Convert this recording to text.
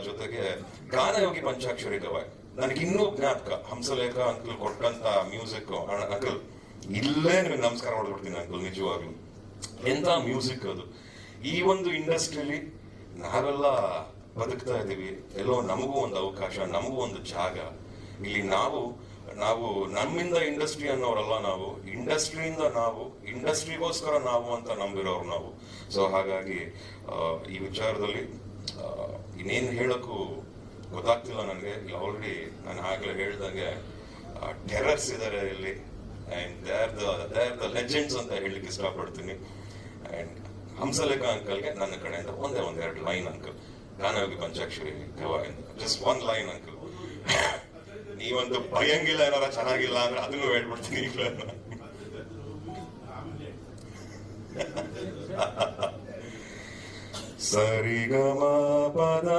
ಜೊತೆಗೆ ಗಾನಯೋಗಿ ಪಂಚಾಕ್ಷರಿ ಗವಾಯ್ ನನಗಿನ್ನೂ ಜ್ಞಾಪಕ. ಹಂಸಲೇಖ ಅಂಕಲ್ ಕೊಟ್ಟಂತ ಮ್ಯೂಸಿಕ್. ಅಂಕಲ್ ಇಲ್ಲೇ ನಿಮಗೆ ನಮಸ್ಕಾರ ಮಾಡ್ಬಿಡ್ತೀನಿ ಅಂಕಲ್, ನಿಜವಾಗ್ಲು ಎಂತ ಮ್ಯೂಸಿಕ್ ಅದು. ಈ ಒಂದು ಇಂಡಸ್ಟ್ರಿಲಿ ನಾವೆಲ್ಲ ಬದುಕ್ತಾ ಇದ್ದೀವಿ, ಎಲ್ಲೋ ನಮಗೂ ಒಂದು ಅವಕಾಶ, ನಮಗೂ ಒಂದು ಜಾಗ. ಇಲ್ಲಿ ನಾವು ನಮ್ಮಿಂದ ಇಂಡಸ್ಟ್ರಿ ಅನ್ನೋರಲ್ಲ, ನಾವು ಇಂಡಸ್ಟ್ರಿಯಿಂದ ನಾವು ಇಂಡಸ್ಟ್ರಿಗೋಸ್ಕರ ನಾವು ಅಂತ ನಂಬಿರೋರು ನಾವು. ಸೊ ಹಾಗಾಗಿ ಈ ವಿಚಾರದಲ್ಲಿ ಇನ್ನೇನು ಹೇಳಕ್ಕೂ ಗೊತ್ತಾಗ್ತಿಲ್ಲ ನನಗೆ. ಆಲ್ರೆಡಿ ನಾನು ಆಗ್ಲೇ ಹೇಳ್ದಂಗೆ ಟೆರರ್ಸ್ ಇದ್ದಾರೆ ಇಲ್ಲಿ, and they are the legends ಅಂತ ಹೇಳಲಿಕ್ಕೆ ಇಷ್ಟಪಡ್ತೀನಿ. ಅಂಡ್ ಹಂಸಲೇಖ ಅಂಕಲ್ಗೆ ನನ್ನ ಕಡೆಯಿಂದ ಒಂದೆರಡು ಲೈನ್ ಅಂಕಲ್, ಗಾನಯೋಗಿ ಪಂಚಾಕ್ಷರಿ ಗವಾಯ್ ಅಂತ, ಜಸ್ಟ್ ಒನ್ ಲೈನ್ ಅಂಕಲ್. ನೀವಂತೂ ಭಯಂಗಿಲ್ಲ, ಏನಾರ ಚೆನ್ನಾಗಿಲ್ಲ ಅಂದ್ರೆ ಅದನ್ನು ಹೇಳ್ಬಿಡ್ತೀನಿ ಈಗ. ಸರಿಗಮ ಪದ